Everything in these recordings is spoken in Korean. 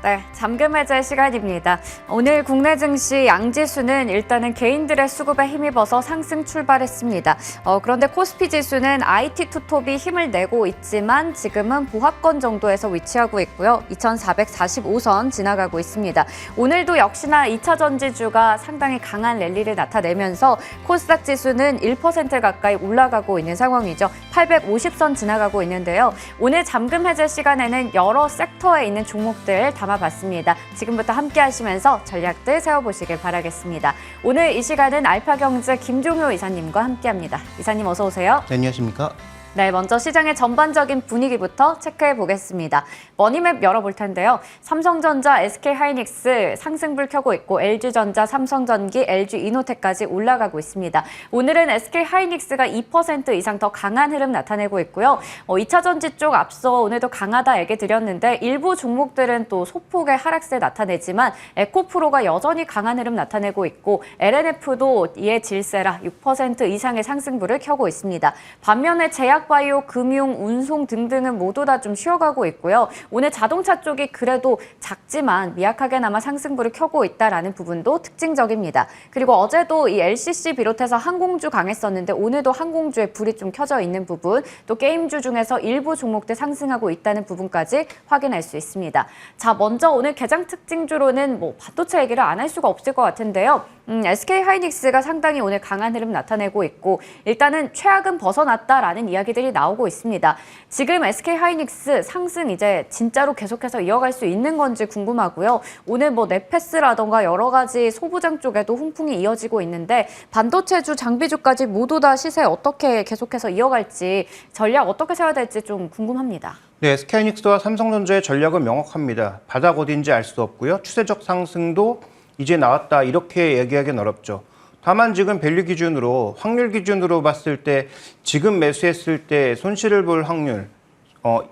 네, 잠금 해제 시간입니다. 오늘 국내 증시 양지수는 일단은 개인들의 수급에 힘입어서 상승 출발했습니다. 그런데 코스피 지수는 IT 투톱이 힘을 내고 있지만 지금은 보합권 정도에서 위치하고 있고요. 2445선 지나가고 있습니다. 오늘도 역시나 2차 전지주가 상당히 강한 랠리를 나타내면서 코스닥 지수는 1% 가까이 올라가고 있는 상황이죠. 850선 지나가고 있는데요. 오늘 잠금 해제 시간에는 여러 섹터에 있는 종목들 담아봤습니다. 지금부터 함께 하시면서 전략들 세워보시길 바라겠습니다. 오늘 이 시간은 알파경제 김종효 이사님과 함께합니다. 이사님 어서 오세요. 네, 안녕하십니까? 네, 먼저 시장의 전반적인 분위기부터 체크해 보겠습니다. 머니맵 열어볼 텐데요. 삼성전자, SK하이닉스 상승불 켜고 있고 LG전자, 삼성전기, LG이노텍까지 올라가고 있습니다. 오늘은 SK하이닉스가 2% 이상 더 강한 흐름 나타내고 있고요. 2차 전지 쪽 앞서 오늘도 강하다 얘기 드렸는데 일부 종목들은 또 소폭의 하락세 나타내지만 에코프로가 여전히 강한 흐름 나타내고 있고 LNF도 이에 질세라 6% 이상의 상승불을 켜고 있습니다. 반면에 제약바이오, 금융, 운송 등등은 모두 다 좀 쉬어가고 있고요. 오늘 자동차 쪽이 그래도 작지만 미약하게나마 상승불을 켜고 있다라는 부분도 특징적입니다. 그리고 어제도 이 LCC 비롯해서 항공주 강했었는데 오늘도 항공주에 불이 좀 켜져 있는 부분, 또 게임주 중에서 일부 종목들 상승하고 있다는 부분까지 확인할 수 있습니다. 자, 먼저 오늘 개장 특징주로는 반도체 얘기를 안 할 수가 없을 것 같은데요. SK하이닉스가 상당히 오늘 강한 흐름 나타내고 있고 일단은 최악은 벗어났다라는 이야기들이 나오고 있습니다. 지금 SK하이닉스 상승 이제 진짜로 계속해서 이어갈 수 있는 건지 궁금하고요. 오늘 네페스라던가 여러 가지 소부장 쪽에도 훈풍이 이어지고 있는데 반도체주, 장비주까지 모두 다 시세 어떻게 계속해서 이어갈지 전략 어떻게 세워야 될지 좀 궁금합니다. 네, SK하이닉스와 삼성전자의 전략은 명확합니다. 바닥 어딘지 알 수 없고요. 추세적 상승도 이제 나왔다 이렇게 얘기하기는 어렵죠. 다만 지금 밸류 기준으로 확률 기준으로 봤을 때 지금 매수했을 때 손실을 볼 확률,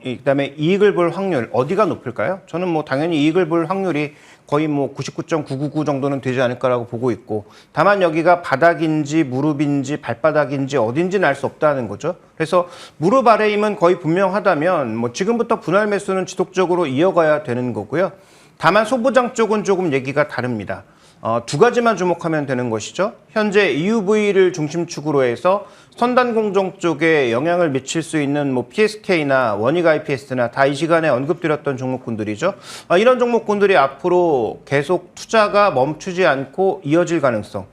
그다음에 이익을 볼 확률 어디가 높을까요? 저는 당연히 이익을 볼 확률이 거의 99.999 정도는 되지 않을까라고 보고 있고 다만 여기가 바닥인지 무릎인지 발바닥인지 어딘지는 알 수 없다는 거죠. 그래서 무릎 아래 힘은 거의 분명하다면 지금부터 분할 매수는 지속적으로 이어가야 되는 거고요. 다만 소부장 쪽은 조금 얘기가 다릅니다. 두 가지만 주목하면 되는 것이죠. 현재 EUV를 중심축으로 해서 선단 공정 쪽에 영향을 미칠 수 있는 PSK나 원익 IPS나 다 이 시간에 언급드렸던 종목군들이죠. 이런 종목군들이 앞으로 계속 투자가 멈추지 않고 이어질 가능성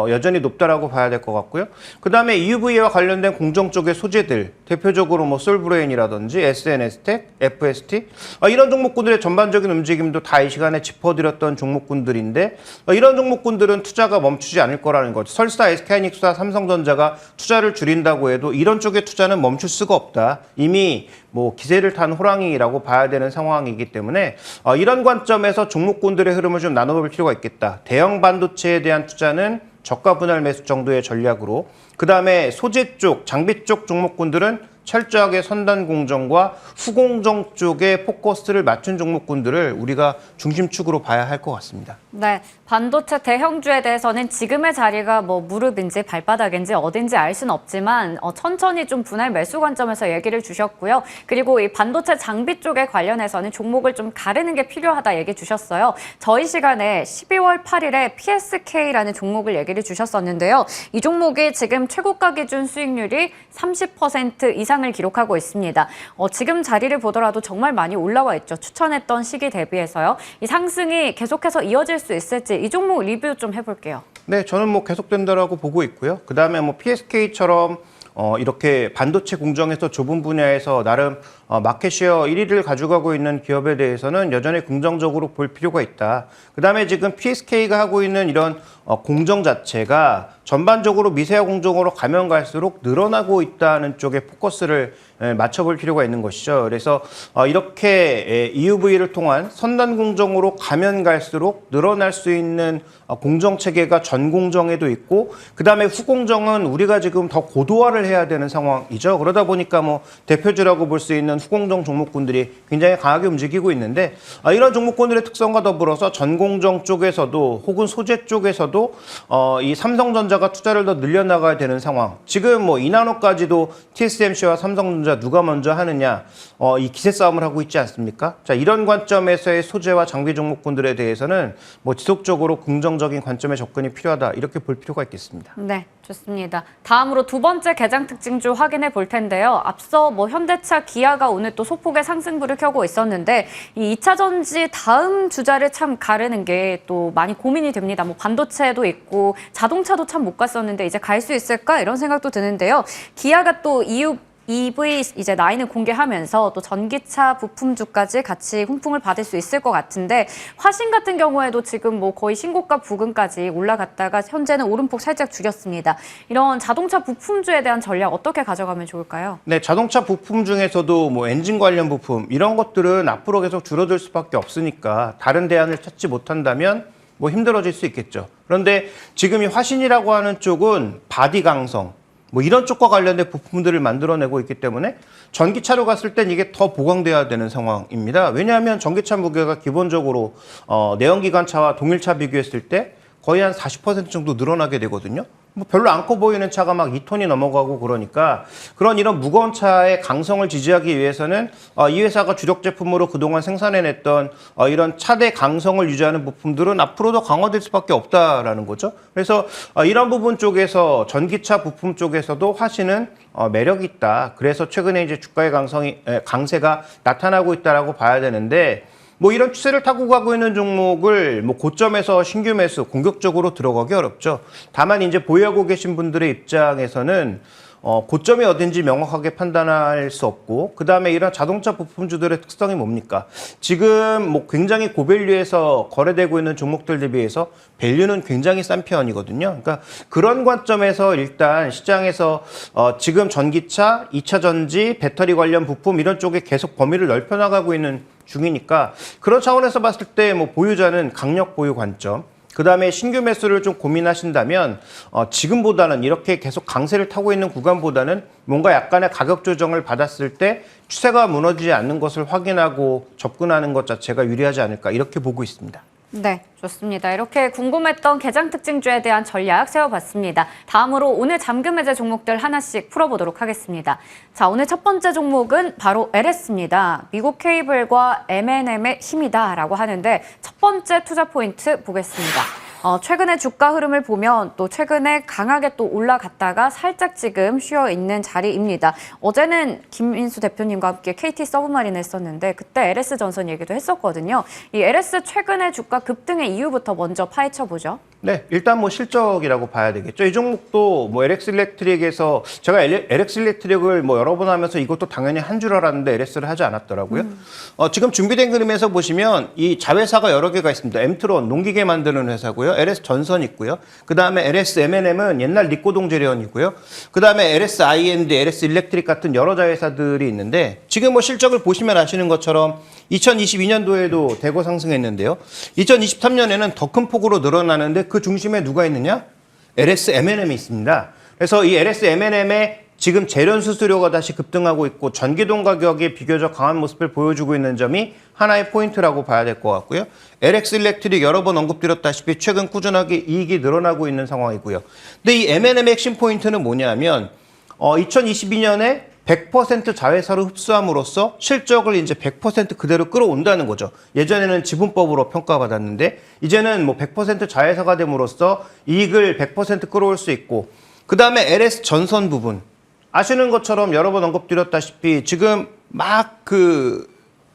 여전히 높다라고 봐야 될 것 같고요. 그 다음에 EUV와 관련된 공정 쪽의 소재들, 대표적으로 솔브레인이라든지 SNS텍, FST 이런 종목군들의 전반적인 움직임도 다 이 시간에 짚어드렸던 종목군들인데 이런 종목군들은 투자가 멈추지 않을 거라는 거죠. 설사 SK하이닉스와 삼성전자가 투자를 줄인다고 해도 이런 쪽의 투자는 멈출 수가 없다. 이미 기세를 탄 호랑이라고 봐야 되는 상황이기 때문에 이런 관점에서 종목군들의 흐름을 좀 나눠볼 필요가 있겠다. 대형 반도체에 대한 투자는 저가 분할 매수 정도의 전략으로 그 다음에 소재 쪽, 장비 쪽 종목군들은 철저하게 선단 공정과 후공정 쪽에 포커스를 맞춘 종목군들을 우리가 중심축으로 봐야 할 것 같습니다. 네, 반도체 대형주에 대해서는 지금의 자리가 무릎인지 발바닥인지 어딘지 알 수는 없지만 천천히 좀 분할 매수 관점에서 얘기를 주셨고요. 그리고 이 반도체 장비 쪽에 관련해서는 종목을 좀 가르는 게 필요하다 얘기 주셨어요. 저희 시간에 12월 8일에 PSK라는 종목을 얘기를 주셨었는데요. 이 종목이 지금 최고가 기준 수익률이 30% 이상을 기록하고 있습니다. 지금 자리를 보더라도 정말 많이 올라와 있죠. 추천했던 시기 대비해서요. 이 상승이 계속해서 이어질 수 있을지 이 종목 리뷰 좀 해볼게요. 네, 저는 계속된다라고 보고 있고요. 그 다음에 PSK처럼 이렇게 반도체 공정에서 좁은 분야에서 나름 마켓쉐어 1위를 가져가고 있는 기업에 대해서는 여전히 긍정적으로 볼 필요가 있다. 그 다음에 지금 PSK가 하고 있는 이런 공정 자체가 전반적으로 미세화 공정으로 가면 갈수록 늘어나고 있다는 쪽에 포커스를 맞춰볼 필요가 있는 것이죠. 그래서 이렇게 EUV를 통한 선단 공정으로 가면 갈수록 늘어날 수 있는 공정 체계가 전 공정에도 있고 그 다음에 후공정은 우리가 지금 더 고도화를 해야 되는 상황이죠. 그러다 보니까 대표주라고 볼 수 있는 후공정 종목군들이 굉장히 강하게 움직이고 있는데 이런 종목군들의 특성과 더불어서 전공정 쪽에서도 혹은 소재 쪽에서도 이 삼성전자가 투자를 더 늘려나가야 되는 상황. 지금 뭐 이나노까지도 TSMC와 삼성전자 누가 먼저 하느냐 이 기세 싸움을 하고 있지 않습니까? 자, 이런 관점에서의 소재와 장비 종목군들에 대해서는 뭐 지속적으로 긍정적인 관점의 접근이 필요하다 이렇게 볼 필요가 있겠습니다. 네, 좋습니다. 다음으로 두 번째 개장 특징주 확인해 볼 텐데요. 앞서 뭐 현대차, 기아가 오늘 또 소폭의 상승부를 켜고 있었는데 이 2차 전지 다음 주자를 참 가르는 게 또 많이 고민이 됩니다. 뭐 반도체도 있고 자동차도 참 못 갔었는데 이제 갈 수 있을까 이런 생각도 드는데요. 기아가 또 EV 이제 라인을 공개하면서 또 전기차 부품주까지 같이 훈풍을 받을 수 있을 것 같은데 화신 같은 경우에도 지금 뭐 거의 신고가 부근까지 올라갔다가 현재는 오름폭 살짝 줄였습니다. 이런 자동차 부품주에 대한 전략 어떻게 가져가면 좋을까요? 네, 자동차 부품 중에서도 뭐 엔진 관련 부품 이런 것들은 앞으로 계속 줄어들 수밖에 없으니까 다른 대안을 찾지 못한다면 뭐 힘들어질 수 있겠죠. 그런데 지금 이 화신이라고 하는 쪽은 바디 강성 뭐 이런 쪽과 관련된 부품들을 만들어내고 있기 때문에 전기차로 갔을 땐 이게 더 보강돼야 되는 상황입니다. 왜냐하면 전기차 무게가 기본적으로 내연기관차와 동일차 비교했을 때 거의 한 40% 정도 늘어나게 되거든요. 뭐 별로 안 커 보이는 차가 막 2톤이 넘어가고 그러니까 이런 무거운 차의 강성을 지지하기 위해서는 이 회사가 주력 제품으로 그동안 생산해냈던 이런 차대 강성을 유지하는 부품들은 앞으로도 강화될 수밖에 없다라는 거죠. 그래서 이런 부분 쪽에서 전기차 부품 쪽에서도 화신은 매력이 있다. 그래서 최근에 이제 주가의 강세가 나타나고 있다라고 봐야 되는데 뭐 이런 추세를 타고 가고 있는 종목을 뭐 고점에서 신규 매수 공격적으로 들어가기 어렵죠. 다만 이제 보유하고 계신 분들의 입장에서는 고점이 어딘지 명확하게 판단할 수 없고 그다음에 이런 자동차 부품주들의 특성이 뭡니까? 지금 뭐 굉장히 고밸류에서 거래되고 있는 종목들 대비해서 밸류는 굉장히 싼 편이거든요. 그러니까 그런 관점에서 일단 시장에서 지금 전기차, 2차 전지, 배터리 관련 부품 이런 쪽에 계속 범위를 넓혀 나가고 있는 중이니까 그런 차원에서 봤을 때 뭐 보유자는 강력 보유 관점 그 다음에 신규 매수를 좀 고민하신다면 지금보다는 이렇게 계속 강세를 타고 있는 구간보다는 뭔가 약간의 가격 조정을 받았을 때 추세가 무너지지 않는 것을 확인하고 접근하는 것 자체가 유리하지 않을까 이렇게 보고 있습니다. 네, 좋습니다. 이렇게 궁금했던 개장 특징주에 대한 전략 세워봤습니다. 다음으로 오늘 잠금 해제 종목들 하나씩 풀어보도록 하겠습니다. 자, 오늘 첫 번째 종목은 바로 LS입니다. 미국 케이블과 M&M의 힘이다라고 하는데 첫 번째 투자 포인트 보겠습니다. 최근에 주가 흐름을 보면 또 최근에 강하게 또 올라갔다가 살짝 지금 쉬어 있는 자리입니다. 어제는 김인수 대표님과 함께 KT 서브마린 했었는데 그때 LS 전선 얘기도 했었거든요. 이 LS 최근에 주가 급등의 이유부터 먼저 파헤쳐 보죠. 네, 일단 뭐 실적이라고 봐야 되겠죠. 이 종목도 뭐 LX 일렉트릭에서 제가 LX 일렉트릭을 뭐 여러 번 하면서 이것도 당연히 한 줄 알았는데 LS를 하지 않았더라고요. 지금 준비된 그림에서 보시면 이 자회사가 여러 개가 있습니다. 엠트론 농기계 만드는 회사고요. LS 전선 있고요. 그 다음에 LS M&M은 옛날 리코동 재련이고요. 그 다음에 LS I&D, LS 일렉트릭 같은 여러 자회사들이 있는데 지금 뭐 실적을 보시면 아시는 것처럼 2022년도에도 대거 상승했는데요. 2023년에는 더 큰 폭으로 늘어나는데 그 중심에 누가 있느냐? LS M&M이 있습니다. 그래서 이 LS M&M의 지금 재련 수수료가 다시 급등하고 있고 전기동 가격이 비교적 강한 모습을 보여주고 있는 점이 하나의 포인트라고 봐야 될 것 같고요. LX 일렉트릭 여러 번 언급드렸다시피 최근 꾸준하게 이익이 늘어나고 있는 상황이고요. 근데 이 M&M의 핵심 포인트는 뭐냐면 2022년에 100% 자회사로 흡수함으로써 실적을 이제 100% 그대로 끌어온다는 거죠. 예전에는 지분법으로 평가받았는데 이제는 뭐 100% 자회사가 됨으로써 이익을 100% 끌어올 수 있고 그 다음에 LS 전선 부분 아시는 것처럼 여러 번 언급드렸다시피 지금 막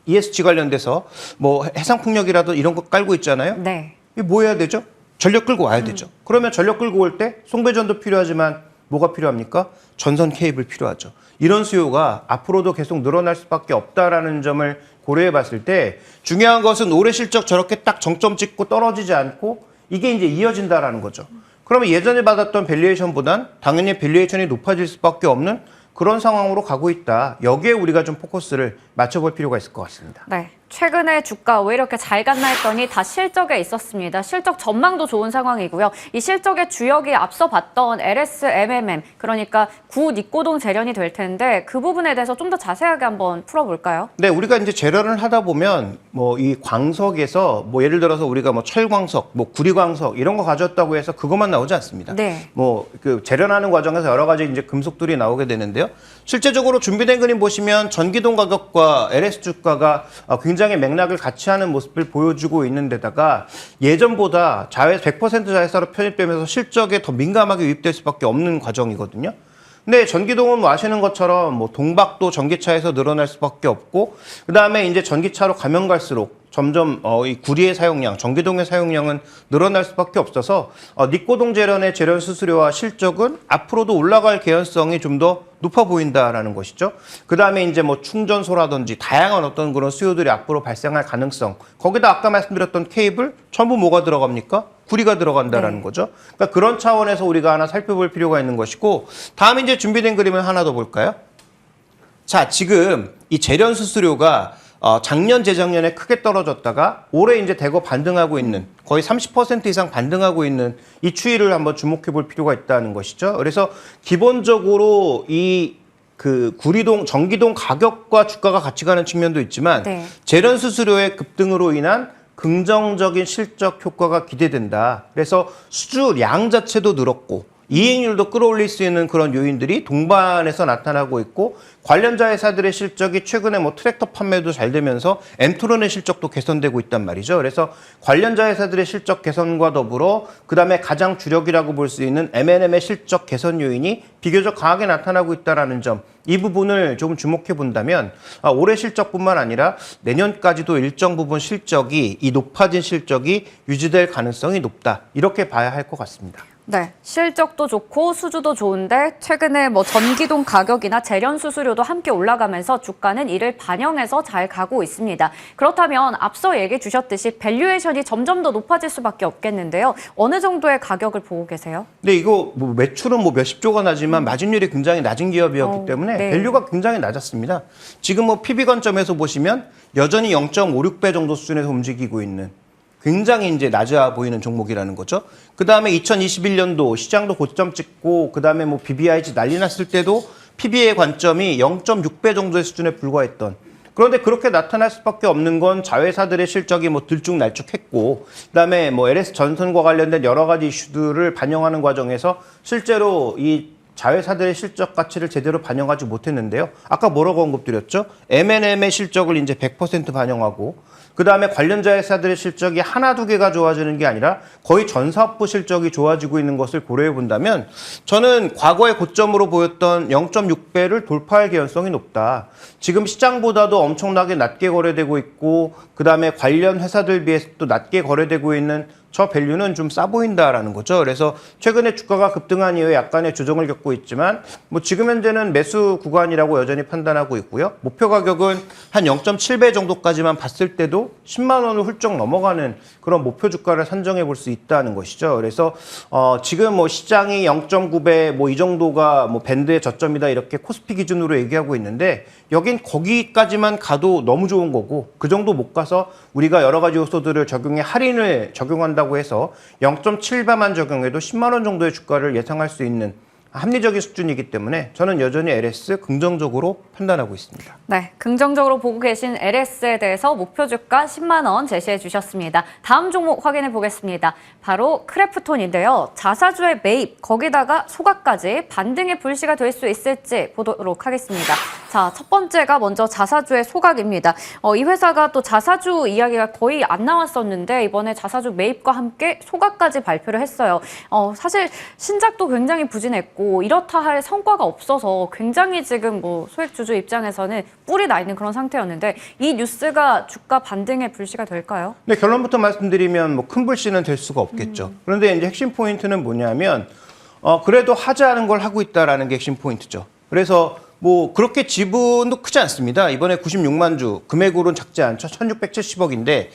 ESG 관련돼서 뭐 해상풍력이라도 이런 거 깔고 있잖아요. 네. 이게 뭐 해야 되죠? 전력 끌고 와야 되죠. 그러면 전력 끌고 올 때 송배전도 필요하지만 뭐가 필요합니까? 전선 케이블 필요하죠. 이런 수요가 앞으로도 계속 늘어날 수밖에 없다라는 점을 고려해 봤을 때 중요한 것은 올해 실적 저렇게 딱 정점 찍고 떨어지지 않고 이게 이제 이어진다라는 거죠. 그러면 예전에 받았던 밸류에이션보단 당연히 밸류에이션이 높아질 수밖에 없는 그런 상황으로 가고 있다. 여기에 우리가 좀 포커스를 맞춰볼 필요가 있을 것 같습니다. 네. 최근에 주가 왜 이렇게 잘 갔나 했더니 다 실적에 있었습니다. 실적 전망도 좋은 상황이고요. 이 실적의 주역이 앞서 봤던 LSMMM, 그러니까 구니꼬동 재련이 될 텐데 그 부분에 대해서 좀 더 자세하게 한번 풀어볼까요? 네, 우리가 이제 재련을 하다 보면 뭐 이 광석에서 뭐 예를 들어서 우리가 뭐 철광석, 뭐 구리광석 이런 거 가져왔다고 해서 그것만 나오지 않습니다. 네. 뭐 그 재련하는 과정에서 여러 가지 이제 금속들이 나오게 되는데요. 실제적으로 준비된 그림 보시면 전기동 가격과 LS 주가가 굉장히 맥락을 같이 하는 모습을 보여주고 있는 데다가 예전보다 100% 자회사로 편입되면서 실적에 더 민감하게 유입될 수밖에 없는 과정이거든요. 근데 전기동은 뭐 아시는 것처럼 뭐 동박도 전기차에서 늘어날 수밖에 없고, 그 다음에 이제 전기차로 가면 갈수록 점점 이 구리의 사용량, 전기동의 사용량은 늘어날 수밖에 없어서 니꼬동 재련의 재련 수수료와 실적은 앞으로도 올라갈 개연성이 좀 더 높아 보인다라는 것이죠. 그 다음에 이제 뭐 충전소라든지 다양한 어떤 그런 수요들이 앞으로 발생할 가능성. 거기다 아까 말씀드렸던 케이블 전부 뭐가 들어갑니까? 구리가 들어간다라는 거죠. 그러니까 그런 차원에서 우리가 하나 살펴볼 필요가 있는 것이고, 다음 이제 준비된 그림을 하나 더 볼까요? 자, 지금 이 재련 수수료가 작년, 재작년에 크게 떨어졌다가 올해 이제 대거 반등하고 있는, 거의 30% 이상 반등하고 있는 이 추이를 한번 주목해 볼 필요가 있다는 것이죠. 그래서 기본적으로 이 그 구리동, 전기동 가격과 주가가 같이 가는 측면도 있지만 재련 수수료의 급등으로 인한 긍정적인 실적 효과가 기대된다. 그래서 수주량 자체도 늘었고 이익률도 끌어올릴 수 있는 그런 요인들이 동반해서 나타나고 있고, 관련자 회사들의 실적이 최근에 뭐 트랙터 판매도 잘 되면서 엠토론의 실적도 개선되고 있단 말이죠. 그래서 관련자 회사들의 실적 개선과 더불어 그다음에 가장 주력이라고 볼 수 있는 M&M의 실적 개선 요인이 비교적 강하게 나타나고 있다는 점, 이 부분을 조금 주목해 본다면 올해 실적뿐만 아니라 내년까지도 일정 부분 실적이, 이 높아진 실적이 유지될 가능성이 높다, 이렇게 봐야 할 것 같습니다. 네, 실적도 좋고 수주도 좋은데 최근에 뭐 전기동 가격이나 재련 수수료도 함께 올라가면서 주가는 이를 반영해서 잘 가고 있습니다. 그렇다면 앞서 얘기해 주셨듯이 밸류에이션이 점점 더 높아질 수밖에 없겠는데요. 어느 정도의 가격을 보고 계세요? 네, 이거 뭐 매출은 뭐 몇십조가 나지만 마진율이 굉장히 낮은 기업이었기 때문에 밸류가 굉장히 낮았습니다. 지금 뭐 PB 관점에서 보시면 여전히 0.56배 정도 수준에서 움직이고 있는 굉장히 이제 낮아 보이는 종목이라는 거죠. 그 다음에 2021년도 시장도 고점 찍고, 그 다음에 뭐 BBIG 난리 났을 때도 PB의 관점이 0.6배 정도의 수준에 불과했던. 그런데 그렇게 나타날 수밖에 없는 건 자회사들의 실적이 뭐 들쭉날쭉했고, 그다음에 뭐 LS 전선과 관련된 여러 가지 이슈들을 반영하는 과정에서 실제로 이 자회사들의 실적 가치를 제대로 반영하지 못했는데요. 아까 뭐라고 언급드렸죠? M&M의 실적을 이제 100% 반영하고, 그 다음에 관련자 회사들의 실적이 하나, 두 개가 좋아지는 게 아니라 거의 전 사업부 실적이 좋아지고 있는 것을 고려해 본다면 저는 과거의 고점으로 보였던 0.6배를 돌파할 개연성이 높다. 지금 시장보다도 엄청나게 낮게 거래되고 있고, 그 다음에 관련 회사들 비해서 또 낮게 거래되고 있는 저 밸류는 좀 싸 보인다라는 거죠. 그래서 최근에 주가가 급등한 이후에 약간의 조정을 겪고 있지만 뭐 지금 현재는 매수 구간이라고 여전히 판단하고 있고요. 목표 가격은 한 0.7배 정도까지만 봤을 때도 10만 원을 훌쩍 넘어가는 그런 목표 주가를 산정해 볼 수 있다는 것이죠. 그래서 지금 뭐 시장이 0.9배 뭐 이 정도가 뭐 밴드의 저점이다, 이렇게 코스피 기준으로 얘기하고 있는데, 여긴 거기까지만 가도 너무 좋은 거고, 그 정도 못 가서 우리가 여러 가지 요소들을 적용해 할인을 적용한다고 해서 0.7배만 적용해도 10만 원 정도의 주가를 예상할 수 있는 합리적인 수준이기 때문에 저는 여전히 LS 긍정적으로 판단하고 있습니다. 네, 긍정적으로 보고 계신 LS에 대해서 목표 주가 10만 원 제시해 주셨습니다. 다음 종목 확인해 보겠습니다. 바로 크래프톤인데요. 자사주의 매입, 거기다가 소각까지 반등의 불씨가 될 수 있을지 보도록 하겠습니다. 자, 첫 번째가 먼저 자사주의 소각입니다. 이 회사가 또 자사주 이야기가 거의 안 나왔었는데 이번에 자사주 매입과 함께 소각까지 발표를 했어요. 사실 신작도 굉장히 부진했고 이렇다 할 성과가 없어서 굉장히 지금 뭐 소액주주 입장에서는 뿔이 나 있는 그런 상태였는데, 이 뉴스가 주가 반등의 불씨가 될까요? 네, 결론부터 말씀드리면 뭐 큰 불씨는 될 수가 없겠죠. 그런데 이제 핵심 포인트는 뭐냐면 그래도 하지 않은 걸 하고 있다라는 게 핵심 포인트죠. 그래서 뭐 그렇게 지분도 크지 않습니다. 이번에 96만 주, 금액으로는 작지 않죠. 1670억인데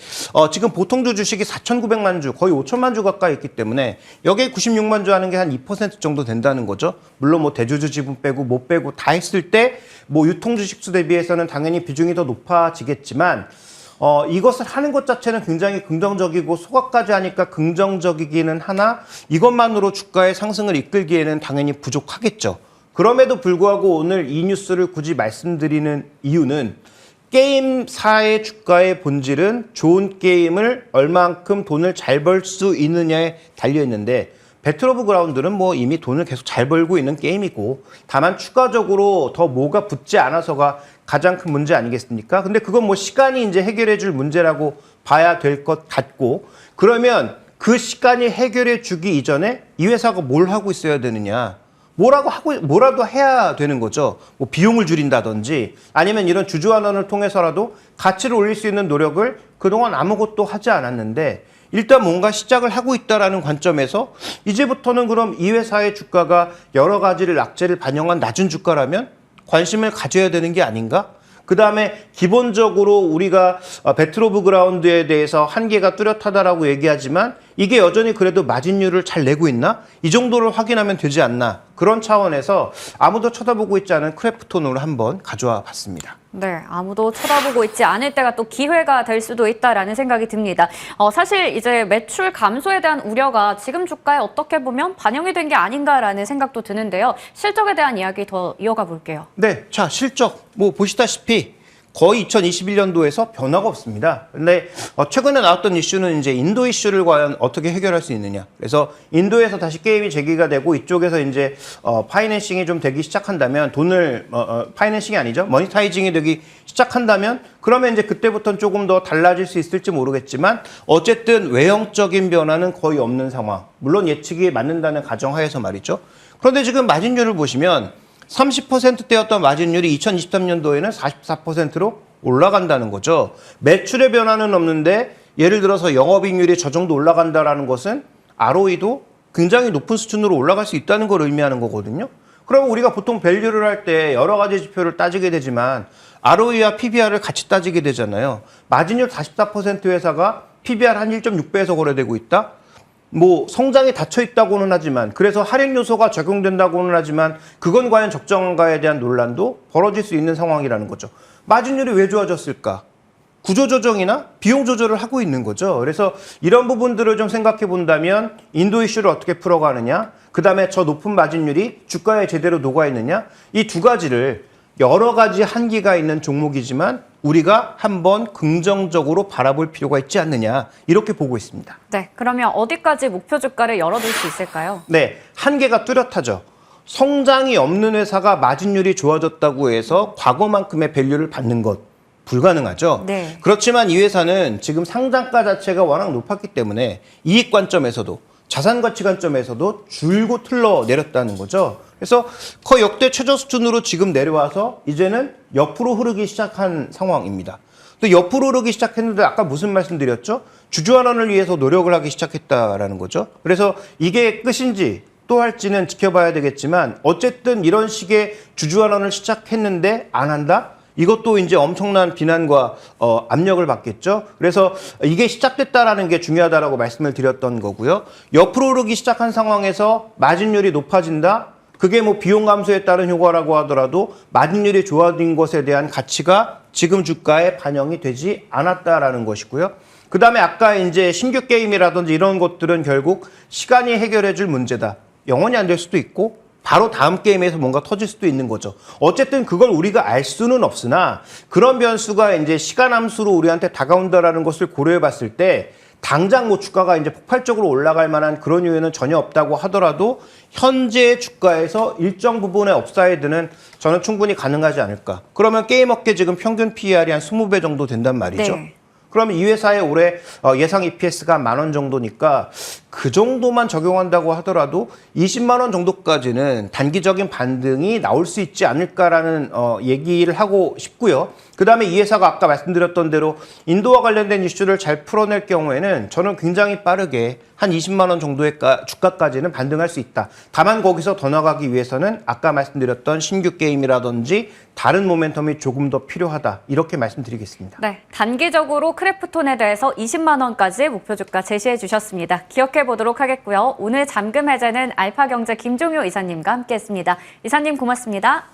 지금 보통주 주식이 4900만 주, 거의 5천만 주 가까이 있기 때문에 여기에 96만 주 하는 게 한 2% 정도 된다는 거죠. 물론 뭐 대주주 지분 빼고 못 빼고 다 했을 때 뭐 유통 주식 수 대비해서는 당연히 비중이 더 높아지겠지만 이것을 하는 것 자체는 굉장히 긍정적이고 소각까지 하니까 긍정적이기는 하나 이것만으로 주가의 상승을 이끌기에는 당연히 부족하겠죠. 그럼에도 불구하고 오늘 이 뉴스를 굳이 말씀드리는 이유는 게임사의 주가의 본질은 좋은 게임을 얼만큼 돈을 잘 벌 수 있느냐에 달려있는데 배틀 오브 그라운드는 뭐 이미 돈을 계속 잘 벌고 있는 게임이고 다만 추가적으로 더 뭐가 붙지 않아서가 가장 큰 문제 아니겠습니까? 근데 그건 뭐 시간이 이제 해결해 줄 문제라고 봐야 될 것 같고 그러면 그 시간이 해결해 주기 이전에 이 회사가 뭘 하고 있어야 되느냐? 뭐라도 해야 되는 거죠. 뭐 비용을 줄인다든지 아니면 이런 주주환원을 통해서라도 가치를 올릴 수 있는 노력을 그동안 아무것도 하지 않았는데 일단 뭔가 시작을 하고 있다라는 관점에서 이제부터는 그럼 이 회사의 주가가 여러 가지를 악재를 반영한 낮은 주가라면 관심을 가져야 되는 게 아닌가? 그 다음에 기본적으로 우리가 배틀 오브 그라운드에 대해서 한계가 뚜렷하다라고 얘기하지만 이게 여전히 그래도 마진율을 잘 내고 있나? 이 정도를 확인하면 되지 않나? 그런 차원에서 아무도 쳐다보고 있지 않은 크래프톤으로 한번 가져와 봤습니다. 네, 아무도 쳐다보고 있지 않을 때가 또 기회가 될 수도 있다라는 생각이 듭니다. 사실 이제 매출 감소에 대한 우려가 지금 주가에 어떻게 보면 반영이 된 게 아닌가라는 생각도 드는데요. 실적에 대한 이야기 더 이어가 볼게요. 네, 자 실적 뭐 보시다시피 거의 2021년도에서 변화가 없습니다. 근데 최근에 나왔던 이슈는 이제 인도 이슈를 과연 어떻게 해결할 수 있느냐. 그래서 인도에서 다시 게임이 재개가 되고 이쪽에서 이제 파이낸싱이 좀 되기 시작한다면 돈을 파이낸싱이 아니죠. 머니타이징이 되기 시작한다면 그러면 이제 그때부터는 조금 더 달라질 수 있을지 모르겠지만 어쨌든 외형적인 변화는 거의 없는 상황. 물론 예측이 맞는다는 가정하에서 말이죠. 그런데 지금 마진율을 보시면 30%대였던 마진율이 2023년도에는 44%로 올라간다는 거죠. 매출의 변화는 없는데 예를 들어서 영업이익률이 저 정도 올라간다는 것은 ROE도 굉장히 높은 수준으로 올라갈 수 있다는 걸 의미하는 거거든요. 그럼 우리가 보통 밸류를 할 때 여러 가지 지표를 따지게 되지만 ROE와 PBR을 같이 따지게 되잖아요. 마진율 44% 회사가 PBR 한 1.6배에서 거래되고 있다? 뭐 성장이 닫혀 있다고는 하지만 그래서 할인 요소가 적용된다고는 하지만 그건 과연 적정한가에 대한 논란도 벌어질 수 있는 상황이라는 거죠. 마진율이 왜 좋아졌을까? 구조 조정이나 비용 조절을 하고 있는 거죠. 그래서 이런 부분들을 좀 생각해 본다면 인도 이슈를 어떻게 풀어가느냐, 그 다음에 저 높은 마진율이 주가에 제대로 녹아 있느냐, 이 두 가지를 여러 가지 한계가 있는 종목이지만 우리가 한번 긍정적으로 바라볼 필요가 있지 않느냐 이렇게 보고 있습니다. 네, 그러면 어디까지 목표 주가를 열어둘 수 있을까요? 네, 한계가 뚜렷하죠. 성장이 없는 회사가 마진율이 좋아졌다고 해서 과거만큼의 밸류를 받는 것 불가능하죠. 네. 그렇지만 이 회사는 지금 상장가 자체가 워낙 높았기 때문에 이익 관점에서도 자산 가치 관점에서도 줄곧 흘러내렸다는 거죠. 그래서 거의 역대 최저 수준으로 지금 내려와서 이제는 옆으로 흐르기 시작한 상황입니다. 또 옆으로 흐르기 시작했는데 아까 무슨 말씀드렸죠? 주주환원을 위해서 노력을 하기 시작했다라는 거죠. 그래서 이게 끝인지 또 할지는 지켜봐야 되겠지만 어쨌든 이런 식의 주주환원을 시작했는데 안 한다? 이것도 이제 엄청난 비난과 압력을 받겠죠. 그래서 이게 시작됐다라는 게 중요하다라고 말씀을 드렸던 거고요. 옆으로 오르기 시작한 상황에서 마진율이 높아진다. 그게 뭐 비용 감소에 따른 효과라고 하더라도 마진율이 좋아진 것에 대한 가치가 지금 주가에 반영이 되지 않았다라는 것이고요. 그 다음에 아까 이제 신규 게임이라든지 이런 것들은 결국 시간이 해결해 줄 문제다. 영원히 안 될 수도 있고 바로 다음 게임에서 뭔가 터질 수도 있는 거죠. 어쨌든 그걸 우리가 알 수는 없으나 그런 변수가 이제 시간 함수로 우리한테 다가온다라는 것을 고려해 봤을 때 당장 뭐 주가가 이제 폭발적으로 올라갈 만한 그런 요인은 전혀 없다고 하더라도 현재 주가에서 일정 부분의 업사이드는 저는 충분히 가능하지 않을까. 그러면 게임업계 지금 평균 PER이 한 20배 정도 된단 말이죠. 네. 그러면 이 회사의 올해 예상 EPS가 10,000원 정도니까 그 정도만 적용한다고 하더라도 20만 원 정도까지는 단기적인 반등이 나올 수 있지 않을까라는 얘기를 하고 싶고요. 그다음에 이 회사가 아까 말씀드렸던 대로 인도와 관련된 이슈를 잘 풀어낼 경우에는 저는 굉장히 빠르게 한 20만 원 정도의 주가까지는 반등할 수 있다. 다만 거기서 더 나가기 위해서는 아까 말씀드렸던 신규 게임이라든지 다른 모멘텀이 조금 더 필요하다. 이렇게 말씀드리겠습니다. 네, 단기적으로 크래프톤에 대해서 20만 원까지 목표 주가 제시해 주셨습니다. 기억해 보도록 하겠고요. 오늘 잠금 해제는 알파경제 김종효 이사님과 함께했습니다. 이사님 고맙습니다.